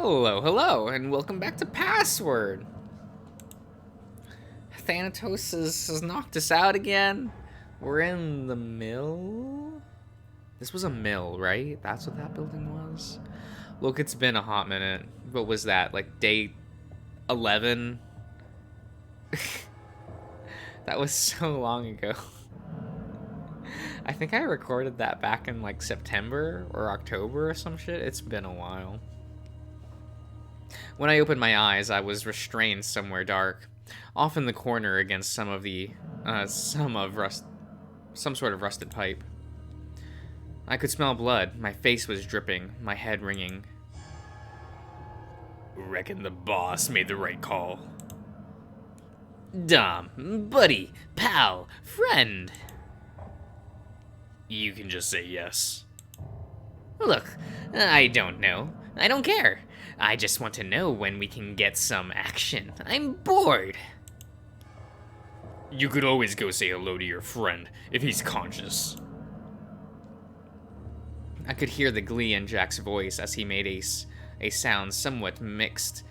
Hello, and welcome back to Password. Thanatos has knocked us out again. We're in the mill? This was a mill, right? That's what that building was? Look, it's been a hot minute. What was that, like day 11? That was so long ago. I think I recorded that back in like September or October or some shit. It's been a while. When I opened my eyes, I was restrained somewhere dark, off in the corner against some sort of rusted pipe. I could smell blood. My face was dripping, my head ringing. Reckon the boss made the right call. Dom, buddy, pal, friend. You can just say yes. Look, I don't know. I don't care. I just want to know when we can get some action. I'm bored. You could always go say hello to your friend if he's conscious. I could hear the glee in Jack's voice as he made a sound somewhat mixed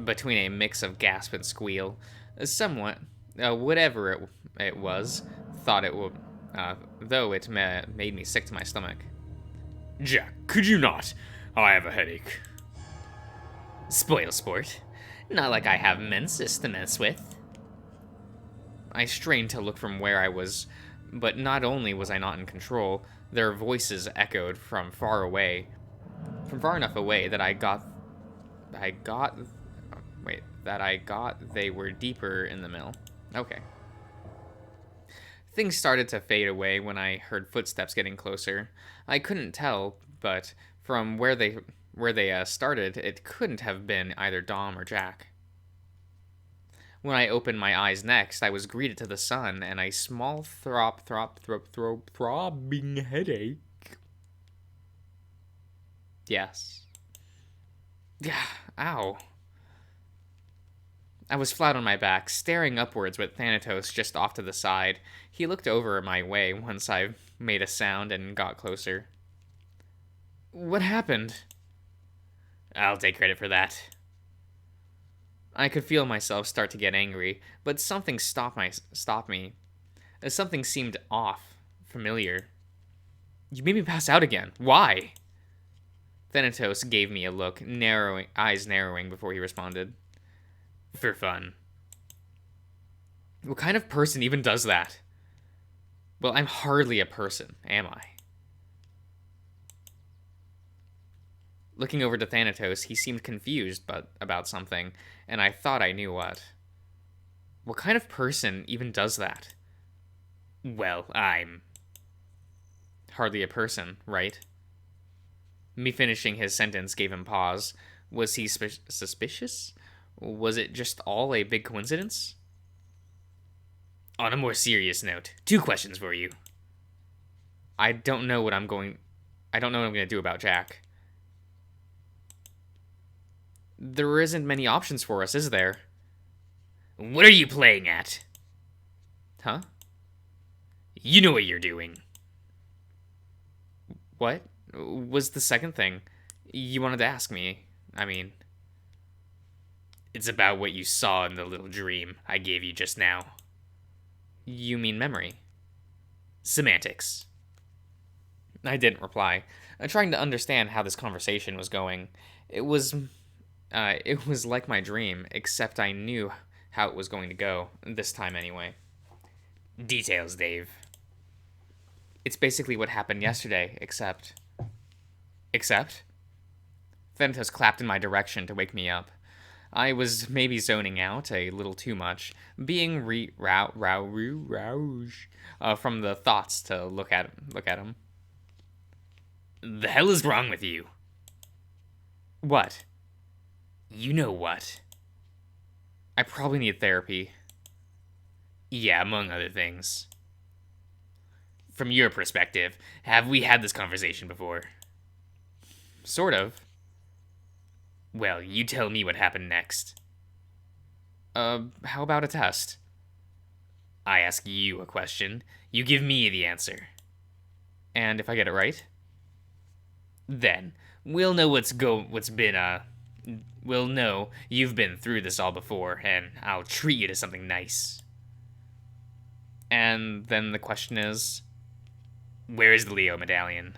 between a mix of gasp and squeal. Somewhat, whatever it was, thought it would, though it made me sick to my stomach. Jack, could you not? I have a headache. Spoil sport. Not like I have menses to mess with. I strained to look from where I was, but not only was I not in control, their voices echoed from far enough away that they were deeper in the mill. Okay. Things started to fade away when I heard footsteps getting closer. I couldn't tell, but from where they started, it couldn't have been either Dom or Jack. When I opened my eyes next, I was greeted to the sun and a small throbbing headache. Yes. Ow. I was flat on my back, staring upwards with Thanatos just off to the side. He looked over my way once I made a sound and got closer. What happened? I'll take credit for that. I could feel myself start to get angry, but something stopped me. Something seemed off, familiar. You made me pass out again. Why? Thanatos gave me a look, eyes narrowing before he responded. For fun. What kind of person even does that? Well, I'm hardly a person, am I? Looking over to Thanatos, he seemed confused about something, and I thought I knew what. What kind of person even does that? Well, I'm hardly a person, right? Me finishing his sentence gave him pause. Was he suspicious? Was it just all a big coincidence? On a more serious note, 2 questions for you. I don't know what I'm going to do about Jack. There isn't many options for us, is there? What are you playing at? Huh? You know what you're doing. What was the second thing you wanted to ask me? I mean, it's about what you saw in the little dream I gave you just now. You mean memory? Semantics. I didn't reply, trying to understand how this conversation was going. It was like my dream, except I knew how it was going to go, this time anyway. Details, Dave. It's basically what happened yesterday, except? Thanatos clapped in my direction to wake me up. I was maybe zoning out a little too much, being roused from the thoughts to look at him. The hell is wrong with you? What? You know what? I probably need therapy. Yeah, among other things. From your perspective, have we had this conversation before? Sort of. Well, you tell me what happened next. How about a test? I ask you a question, you give me the answer. And if I get it right? Then, we'll know what's been Well, no, you've been through this all before, and I'll treat you to something nice. And then the question is, where is the Leo medallion?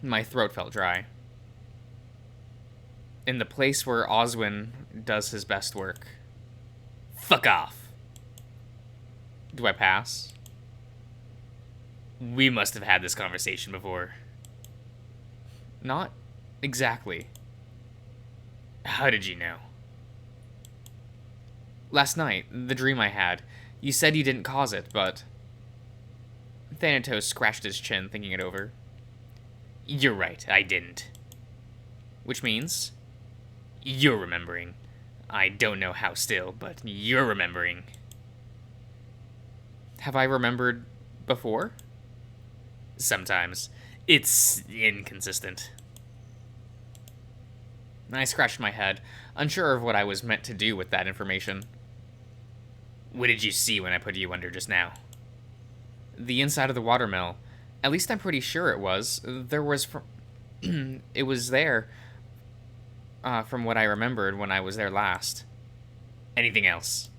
My throat felt dry. In the place where Oswin does his best work. Fuck off. Do I pass? We must have had this conversation before. Not exactly. How did you know? Last night, the dream I had. You said you didn't cause it, but... Thanatos scratched his chin, thinking it over. You're right, I didn't. Which means... You're remembering. I don't know how still, but you're remembering. Have I remembered before? Sometimes. It's inconsistent. I scratched my head, unsure of what I was meant to do with that information. What did you see when I put you under just now? The inside of the watermill. At least I'm pretty sure it was. There was... it was there... from what I remembered when I was there last. Anything else?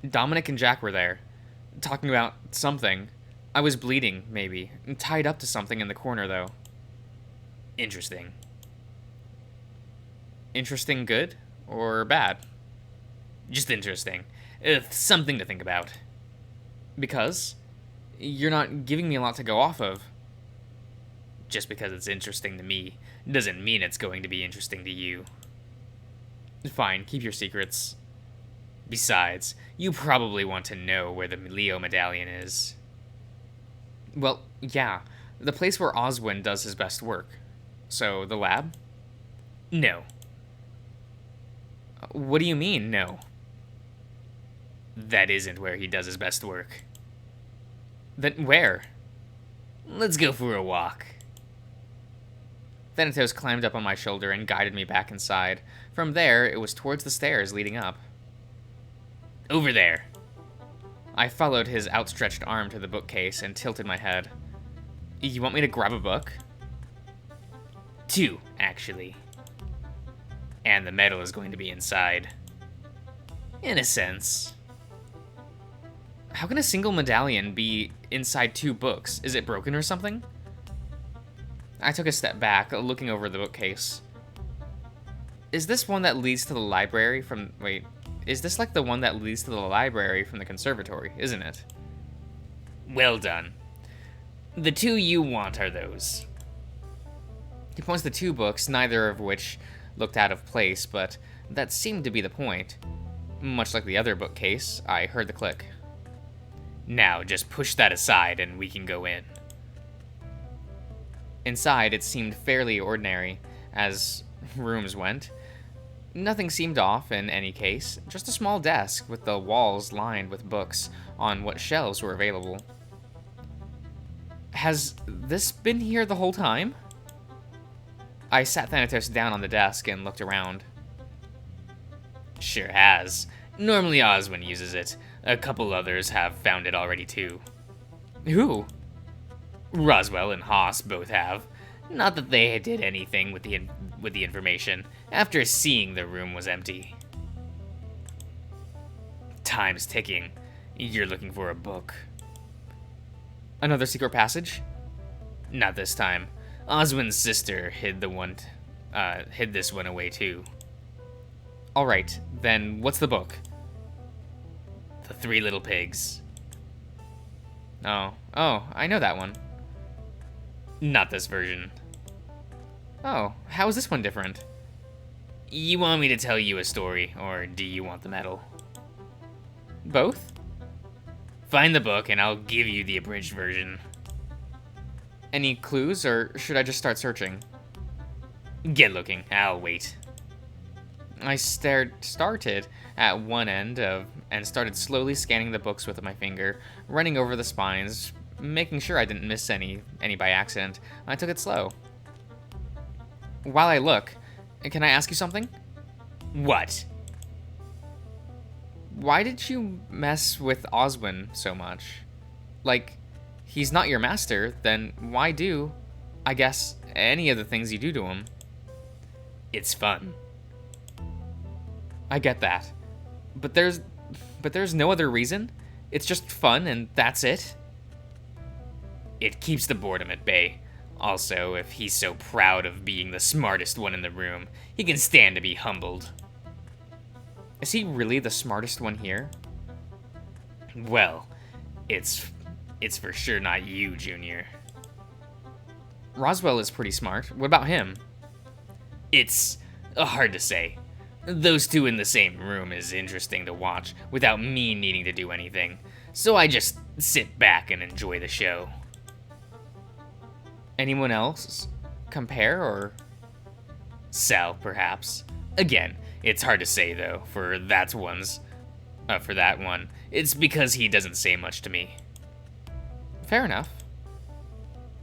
Dominic and Jack were there, talking about something. I was bleeding, maybe. Tied up to something in the corner, though. Interesting. Interesting good? Or bad? Just interesting. Something to think about. Because? You're not giving me a lot to go off of. Just because it's interesting to me doesn't mean it's going to be interesting to you. Fine, keep your secrets. Besides, you probably want to know where the Leo medallion is. Well, yeah, the place where Oswin does his best work. So, the lab? No. What do you mean, no? That isn't where he does his best work. Then where? Let's go for a walk. Thanatos climbed up on my shoulder and guided me back inside. From there, it was towards the stairs leading up. Over there. I followed his outstretched arm to the bookcase and tilted my head. You want me to grab a book? 2, actually. And the medal is going to be inside. In a sense. How can a single medallion be inside 2 books? Is it broken or something? I took a step back, looking over the bookcase. Is this one that leads to the library from... Wait, is this like the one that leads to the library from the conservatory, isn't it? Well done. The 2 you want are those. He points to 2 books, neither of which looked out of place, but that seemed to be the point. Much like the other bookcase, I heard the click. Now, just push that aside and we can go in. Inside, it seemed fairly ordinary, as rooms went. Nothing seemed off in any case, just a small desk with the walls lined with books on what shelves were available. Has this been here the whole time? I sat Thanatos down on the desk and looked around. Sure has. Normally Oswin uses it. A couple others have found it already too. Who? Roswell and Haas both have. Not that they did anything with the information after seeing the room was empty. Time's ticking. You're looking for a book. Another secret passage? Not this time. Oswin's sister hid this one away too. All right, then what's the book? The 3 Little Pigs. Oh, I know that one. Not this version. Oh, how is this one different? You want me to tell you a story, or do you want the medal? Both? Find the book and I'll give you the abridged version. Any clues, or should I just start searching? Get looking, I'll wait. I started at one end and started slowly scanning the books with my finger, running over the spines, making sure I didn't miss any by accident. I took it slow. While I look, can I ask you something? What? Why did you mess with Oswin so much? Like, he's not your master, then why do, I guess, any of the things you do to him? It's fun. I get that. But there's no other reason? It's just fun and that's it? It keeps the boredom at bay. Also, if he's so proud of being the smartest one in the room, he can stand to be humbled. Is he really the smartest one here? Well, it's for sure not you, Junior. Roswell is pretty smart. What about him? It's hard to say. Those two in the same room is interesting to watch without me needing to do anything, so I just sit back and enjoy the show. Anyone else? Compare, or? Sal, perhaps. Again, it's hard to say though, for that one. It's because he doesn't say much to me. Fair enough.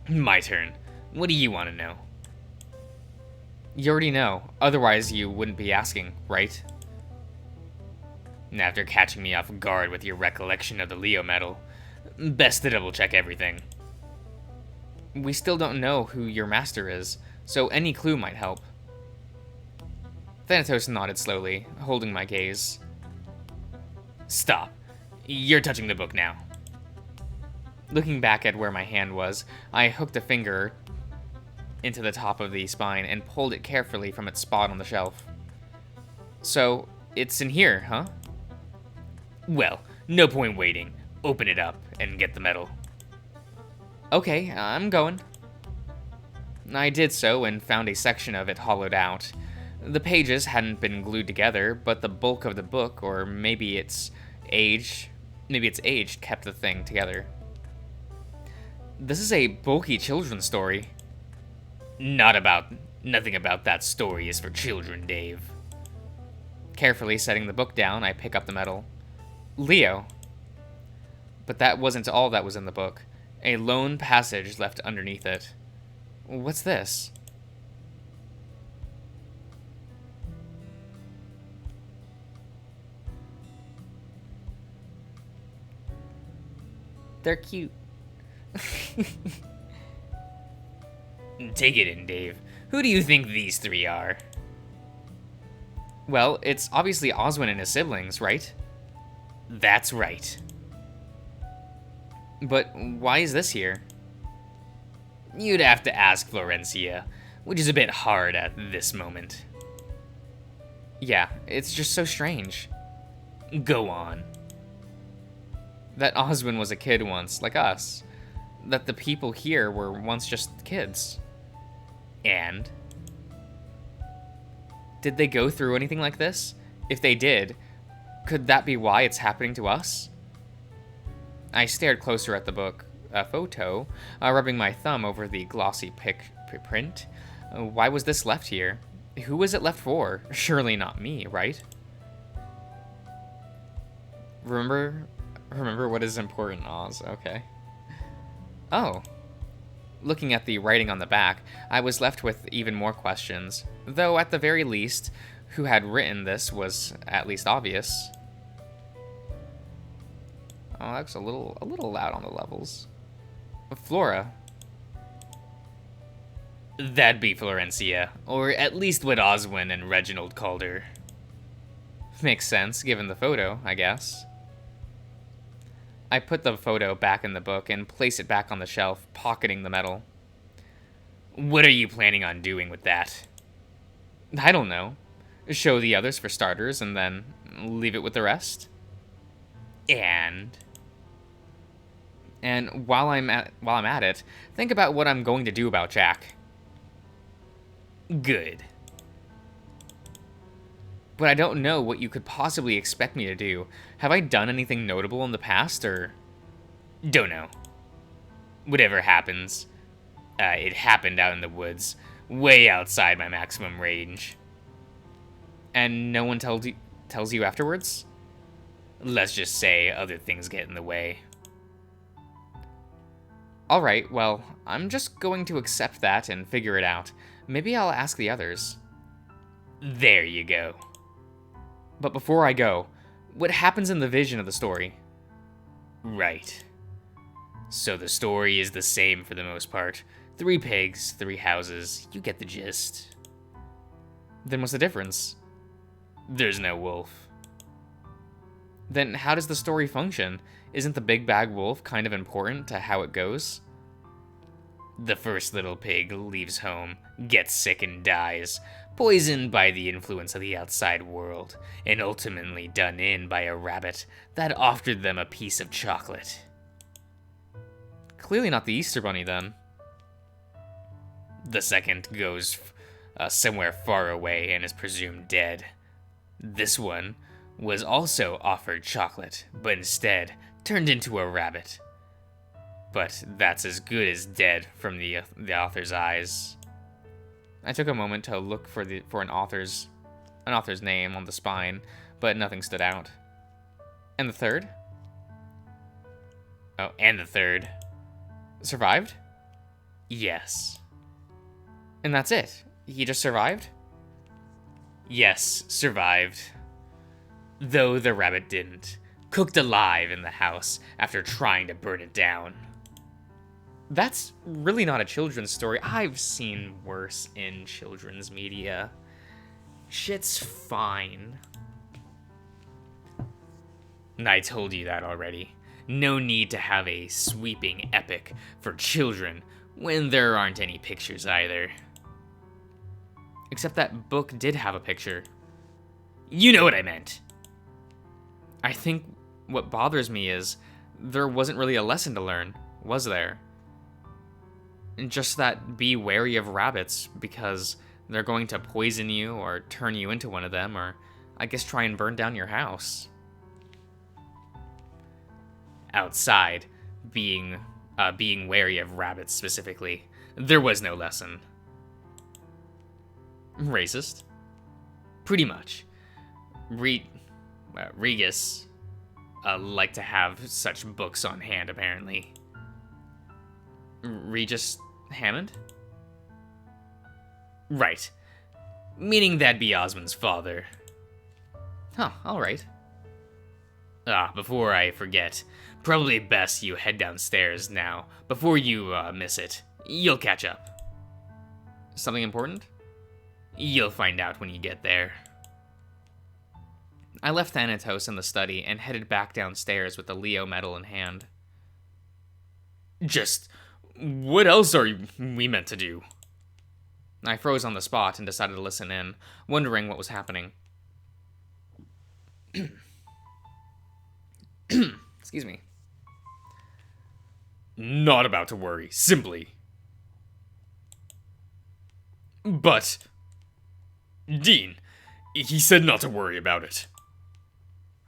My turn. What do you want to know? You already know, otherwise you wouldn't be asking, right? After catching me off guard with your recollection of the Leo medal, best to double check everything. We still don't know who your master is, so any clue might help. Thanatos nodded slowly, holding my gaze. Stop. You're touching the book now. Looking back at where my hand was, I hooked a finger into the top of the spine and pulled it carefully from its spot on the shelf. So, it's in here, huh? Well, no point waiting. Open it up and get the medal. Okay, I'm going. I did so and found a section of it hollowed out. The pages hadn't been glued together, but the bulk of the book, or maybe its age, kept the thing together. This is a bulky children's story. Nothing about that story is for children, Dave. Carefully setting the book down, I pick up the medal. Leo. But that wasn't all that was in the book. A lone passage left underneath it. What's this? They're cute. Take it in, Dave. Who do you think these three are? Well, it's obviously Oswin and his siblings, right? That's right. But why is this here? You'd have to ask Florencia, which is a bit hard at this moment. Yeah, it's just so strange. Go on. That Oswin was a kid once, like us. That the people here were once just kids. And? Did they go through anything like this? If they did, could that be why it's happening to us? I stared closer at the book, a photo, rubbing my thumb over the glossy print. Why was this left here? Who was it left for? Surely not me, right? Remember what is important, Oz. Okay. Oh. Looking at the writing on the back, I was left with even more questions. Though, at the very least, who had written this was at least obvious. Oh, that's a little loud on the levels. Flora. That'd be Florencia, or at least what Oswin and Reginald called her. Makes sense, given the photo, I guess. I put the photo back in the book and placed it back on the shelf, pocketing the medal. What are you planning on doing with that? I don't know. Show the others for starters, and then leave it with the rest. And while I'm at it, think about what I'm going to do about Jack. Good. But I don't know what you could possibly expect me to do. Have I done anything notable in the past, or? Don't know. Whatever happens, it happened out in the woods, way outside my maximum range. And no one tells you afterwards? Let's just say other things get in the way. Alright, well, I'm just going to accept that and figure it out. Maybe I'll ask the others. There you go. But before I go, what happens in the vision of the story? Right. So the story is the same for the most part. 3 pigs, 3 houses, you get the gist. Then what's the difference? There's no wolf. Then how does the story function? Isn't the big bad wolf kind of important to how it goes? The first little pig leaves home, gets sick and dies, poisoned by the influence of the outside world, and ultimately done in by a rabbit that offered them a piece of chocolate. Clearly not the Easter Bunny, then. The second goes somewhere far away and is presumed dead. This one was also offered chocolate, but instead turned into a rabbit. But that's as good as dead from the author's eyes. I took a moment to look for an author's name on the spine, but nothing stood out. And the third? Oh, and the third. Survived? Yes. And that's it? He just survived? Yes, survived. Though the rabbit didn't. Cooked alive in the house after trying to burn it down. That's really not a children's story. I've seen worse in children's media. Shit's fine. I told you that already. No need to have a sweeping epic for children when there aren't any pictures either. Except that book did have a picture. You know what I meant. I think what bothers me is there wasn't really a lesson to learn, was there? Just that be wary of rabbits because they're going to poison you or turn you into one of them, or I guess try and burn down your house. Outside, being wary of rabbits specifically, there was no lesson. Racist? Pretty much. Regis liked to have such books on hand, apparently. Regis Hammond? Right. Meaning that'd be Osmond's father. Huh, alright. Before I forget, probably best you head downstairs now, before you miss it. You'll catch up. Something important? You'll find out when you get there. I left Thanatos in the study and headed back downstairs with the Leo medal in hand. Just, what else are we meant to do? I froze on the spot and decided to listen in, wondering what was happening. Excuse me. Not about to worry, simply. But, Dean, he said not to worry about it.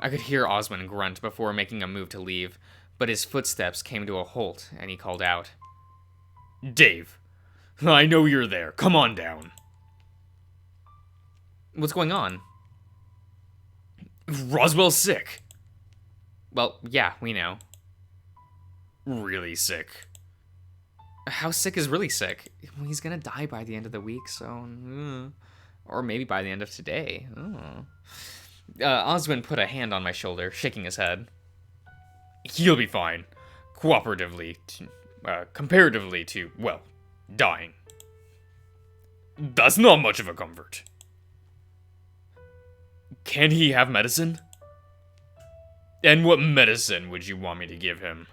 I could hear Osmond grunt before making a move to leave, but his footsteps came to a halt, and he called out. Dave, I know you're there. Come on down. What's going on? Roswell's sick. Well, yeah, we know. Really sick. How sick is really sick? Well, he's gonna die by the end of the week, so... or maybe by the end of today. Osmond put a hand on my shoulder, shaking his head. He'll be fine. Comparatively to, well, dying. That's not much of a comfort. Can he have medicine? And what medicine would you want me to give him?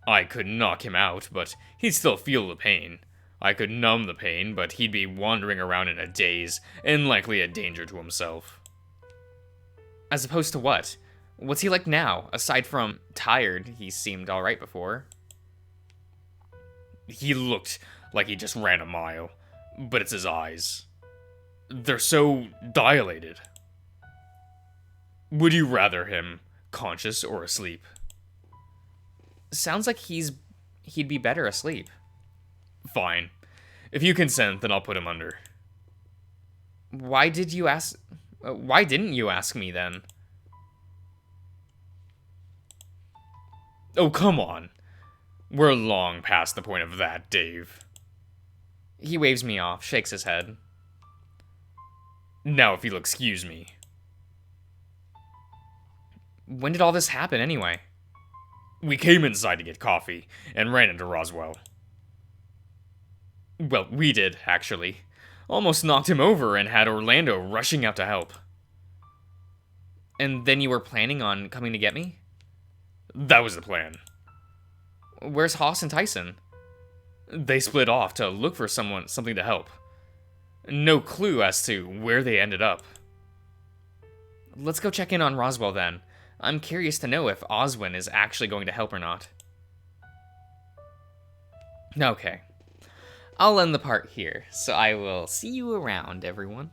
I could knock him out, but he'd still feel the pain. I could numb the pain, but he'd be wandering around in a daze, and likely a danger to himself. As opposed to what? What's he like now? Aside from tired, he seemed alright before. He looked like he just ran a mile, but it's his eyes. They're so dilated. Would you rather him conscious or asleep? Sounds like he'd be better asleep. Fine. If you consent, then I'll put him under. Why didn't you ask me then? Oh, come on. We're long past the point of that, Dave. He waves me off, shakes his head. Now, if you'll excuse me. When did all this happen, anyway? We came inside to get coffee, and ran into Roswell. Well, we did, actually. Almost knocked him over and had Orlando rushing out to help. And then you were planning on coming to get me? That was the plan. Where's Hoss and Tyson? They split off to look for something to help. No clue as to where they ended up. Let's go check in on Roswell then. I'm curious to know if Oswin is actually going to help or not. Okay. I'll end the part here, so I will see you around, everyone.